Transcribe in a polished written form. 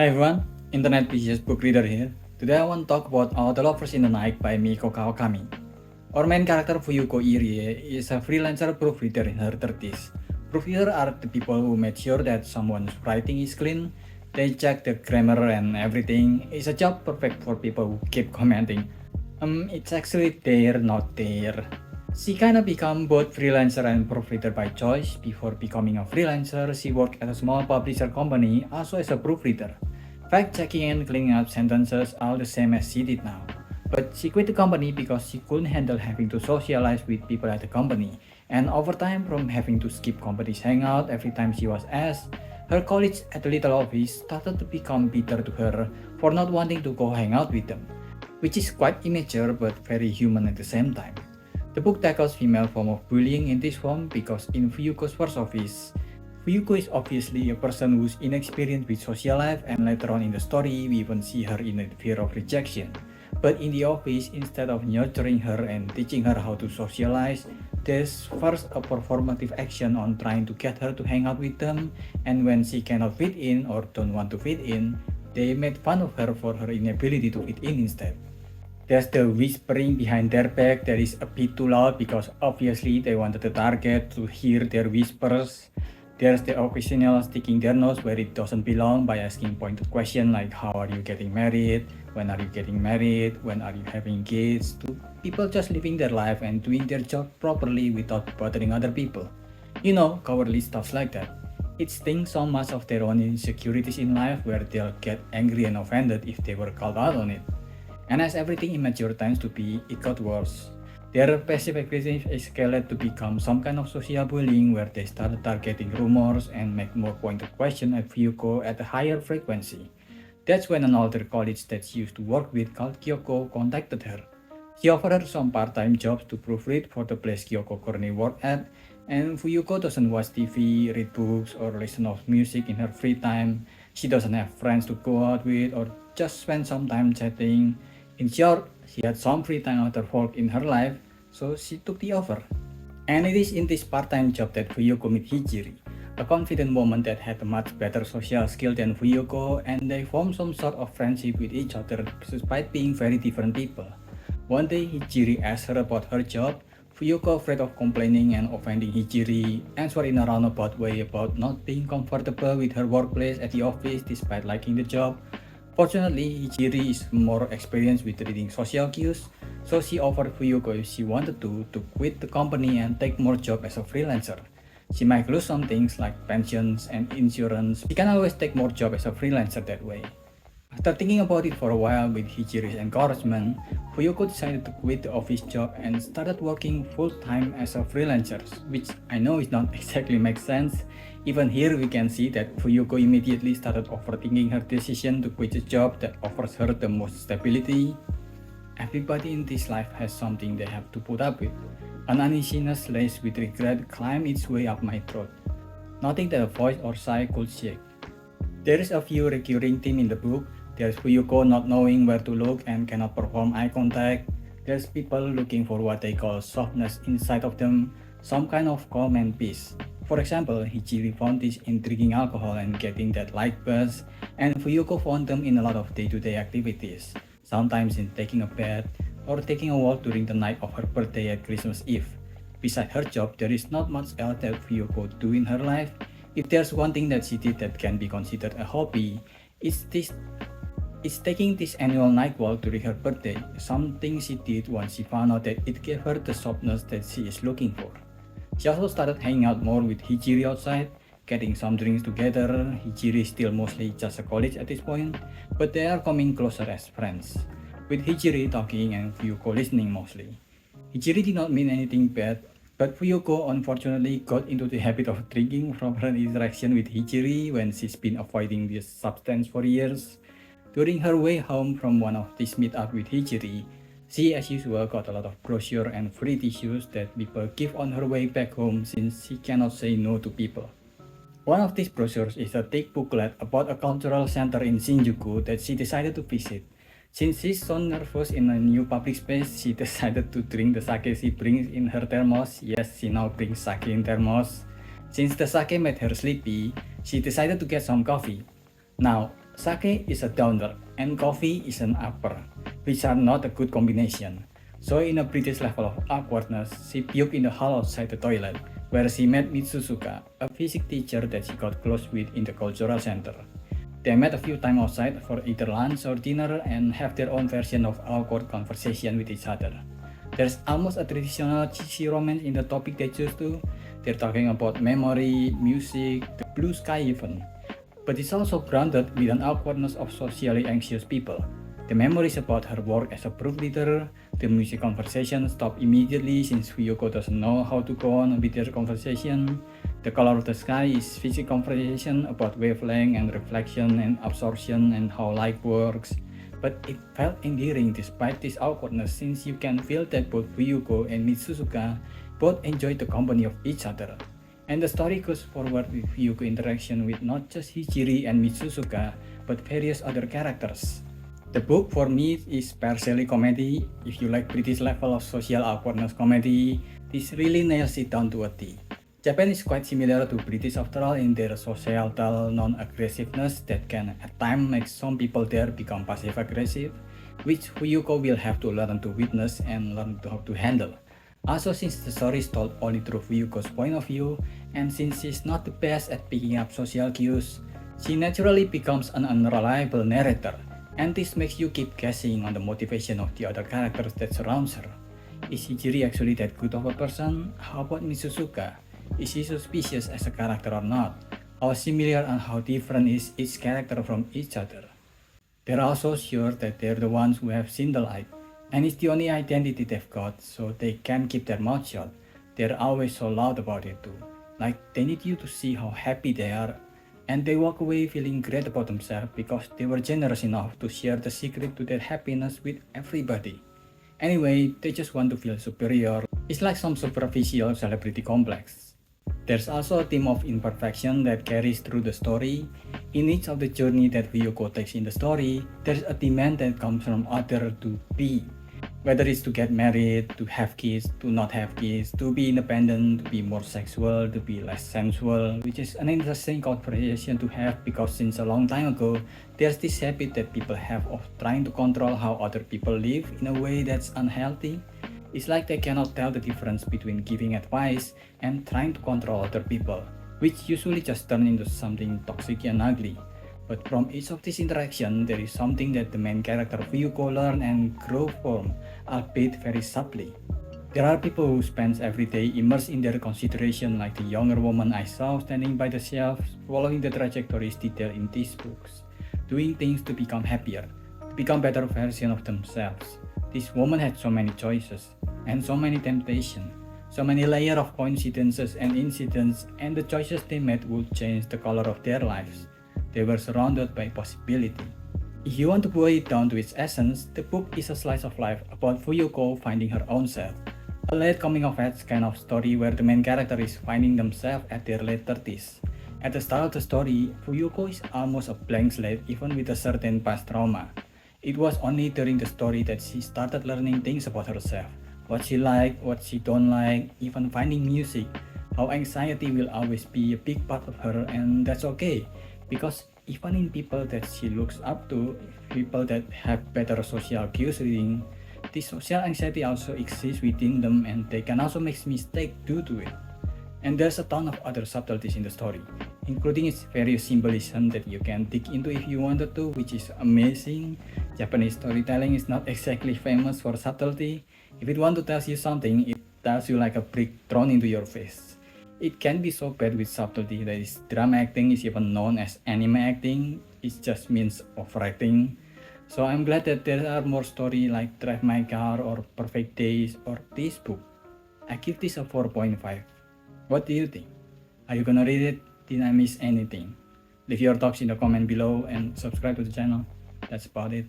Hi everyone, Internet PCS book reader here. Today I want to talk about All the Lovers in the Night by Mieko Kawakami. Our main character Fuyuko Irie is a freelancer proofreader in her 30s. Proofreaders are the people who make sure that someone's writing is clean, they check the grammar and everything. It's a job perfect for people who keep commenting. It's actually there, not there. She kinda become both freelancer and proofreader by choice. Before becoming a freelancer, she worked at a small publisher company also as a proofreader. Fact-checking and cleaning up sentences are the same as she did now. But she quit the company because she couldn't handle having to socialize with people at the company. And over time, from having to skip company's hangout every time she was asked, her colleagues at the little office started to become bitter to her for not wanting to go hang out with them, which is quite immature but very human at the same time. The book tackles female form of bullying in this form because in Fuyuko's first office, Fuyuko is obviously a person who's inexperienced with social life, and later on in the story we even see her in a fear of rejection. But in the office, instead of nurturing her and teaching her how to socialize, there's first a performative action on trying to get her to hang out with them, and when she cannot fit in or don't want to fit in, they made fun of her for her inability to fit in instead. There's the whispering behind their back that is a bit too loud because obviously they wanted the target to hear their whispers. There's the occasional sticking their nose where it doesn't belong by asking pointed questions like how are you getting married, when are you getting married, when are you having kids, to people just living their life and doing their job properly without bothering other people. You know, cowardly stuff like that. It stings so much of their own insecurities in life where they'll get angry and offended if they were called out on it. And as everything immature tends to be, it got worse. Their passive aggressive escalated to become some kind of social bullying where they started targeting rumors and make more pointed questions at Fuyuko at a higher frequency. That's when an older colleague that she used to work with called Kyoko contacted her. She offered her some part-time jobs to proofread for the place Kyoko currently worked at, and Fuyuko doesn't watch TV, read books, or listen to music in her free time. She doesn't have friends to go out with or just spend some time chatting. In short, she had some free time after work in her life, so she took the offer. And it is in this part-time job that Fuyuko met Hijiri, a confident woman that had a much better social skill than Fuyuko, and they formed some sort of friendship with each other despite being very different people. One day Hijiri asked her about her job. Fuyuko, afraid of complaining and offending Hijiri, answered in a roundabout way about not being comfortable with her workplace at the office despite liking the job. Fortunately, Hijiri is more experienced with reading social cues, so she offered Fuyuko if she wanted to quit the company and take more job as a freelancer. She might lose some things like pensions and insurance. She can always take more job as a freelancer that way. After thinking about it for a while with Hijiri's encouragement, Fuyuko decided to quit the office job and started working full-time as a freelancer, which I know is not exactly makes sense. Even here we can see that Fuyuko immediately started overthinking her decision to quit the job that offers her the most stability. Everybody in this life has something they have to put up with. An uneasiness laced with regret climbed its way up my throat. Nothing that a voice or sigh could shake. There is a few recurring themes in the book. There's Fuyuko not knowing where to look and cannot perform eye contact. There's people looking for what they call softness inside of them, some kind of calm and peace. For example, Hijiri found this intriguing alcohol and getting that light buzz, and Fuyuko found them in a lot of day-to-day activities, sometimes in taking a bath or taking a walk during the night of her birthday at Christmas Eve. Besides her job, there is not much else that Fuyuko do in her life. If there's one thing that she did that can be considered a hobby, it's taking this annual night walk during her birthday, something she did once she found out that it gave her the softness that she is looking for. She also started hanging out more with Hijiri outside, getting some drinks together. Hijiri is still mostly just a colleague at this point, but they are coming closer as friends, with Hijiri talking and Fuyuko listening mostly. Hijiri did not mean anything bad, but Fuyuko unfortunately got into the habit of drinking from her interaction with Hijiri when she's been avoiding this substance for years. During her way home from one of these meetups with Hijiri, she as usual got a lot of brochure and free tissues that people give on her way back home since she cannot say no to people. One of these brochures is a thick booklet about a cultural center in Shinjuku that she decided to visit. Since she's so nervous in a new public space, she decided to drink the sake she brings in her thermos. Yes, she now brings sake in thermos. Since the sake made her sleepy, she decided to get some coffee. Now, Sake is a downer and coffee is an upper, which are not a good combination. So in a British level of awkwardness, she puked in the hall outside the toilet, where she met Mitsusuka, a physics teacher that she got close with in the cultural center. They met a few times outside for either lunch or dinner and have their own version of awkward conversation with each other. There's almost a traditional cheesy romance in the topic they choose to. They're talking about memory, music, the blue sky even. But it's also grounded with an awkwardness of socially anxious people. The memories about her work as a proofreader, the music conversation stop immediately since Fuyuko doesn't know how to go on with their conversation. The color of the sky is physics conversation about wavelength and reflection and absorption and how light works. But it felt endearing despite this awkwardness since you can feel that both Fuyuko and Mitsusuka both enjoy the company of each other. And the story goes forward with Fuyuko interaction with not just Hijiri and Mitsusuka, but various other characters. The book for me is partially comedy. If you like British level of social awkwardness comedy, this really nails it down to a T. Japan is quite similar to British after all in their societal non-aggressiveness that can at times make some people there become passive-aggressive, which Fuyuko will have to learn to witness and learn how to handle. Also, since the story is told only through Fuyuko's point of view, and since she's not the best at picking up social cues, she naturally becomes an unreliable narrator, and this makes you keep guessing on the motivation of the other characters that surrounds her. Is Hijiri actually that good of a person? How about Mitsusuka? Is he suspicious as a character or not? How similar and how different is each character from each other? They're also sure that they're the ones who have seen the light, and it's the only identity they've got, so they can't keep their mouth shut. They're always so loud about it too. Like they need you to see how happy they are, and they walk away feeling great about themselves because they were generous enough to share the secret to their happiness with everybody. Anyway, they just want to feel superior. It's like some superficial celebrity complex. There's also a theme of imperfection that carries through the story. In each of the journey that Ryuko takes in the story, there's a demand that comes from other to be. Whether it's to get married, to have kids, to not have kids, to be independent, to be more sexual, to be less sensual, which is an interesting conversation to have because since a long time ago, there's this habit that people have of trying to control how other people live in a way that's unhealthy. It's like they cannot tell the difference between giving advice and trying to control other people, which usually just turn into something toxic and ugly. But from each of these interactions, there is something that the main character Fuyuko learn and grow from, albeit very subtly. There are people who spend every day immersed in their consideration, like the younger woman I saw standing by the shelf, following the trajectories detailed in these books, doing things to become happier, to become better version of themselves. This woman had so many choices, and so many temptations, so many layers of coincidences and incidents, and the choices they made would change the color of their lives. They were surrounded by possibility. If you want to boil it down to its essence, the book is a slice of life about Fuyuko finding her own self. A late coming of age kind of story where the main character is finding themselves at their late 30s. At the start of the story, Fuyuko is almost a blank slate even with a certain past trauma. It was only during the story that she started learning things about herself. What she liked, what she don't like, even finding music. How anxiety will always be a big part of her, and that's okay. Because even in people that she looks up to, people that have better social cues reading, this social anxiety also exists within them and they can also make mistakes due to it. And there's a ton of other subtleties in the story, including its various symbolism that you can dig into if you wanted to, which is amazing. Japanese storytelling is not exactly famous for subtlety. If it wants to tell you something, it tells you like a brick thrown into your face. It can be so bad with subtlety that is drama acting is even known as anime acting. It just means overacting. So I'm glad that there are more stories like Drive My Car or Perfect Days or this book. I give this a 4.5. What do you think? Are you gonna read it? Did I miss anything? Leave your thoughts in the comment below and subscribe to the channel. That's about it.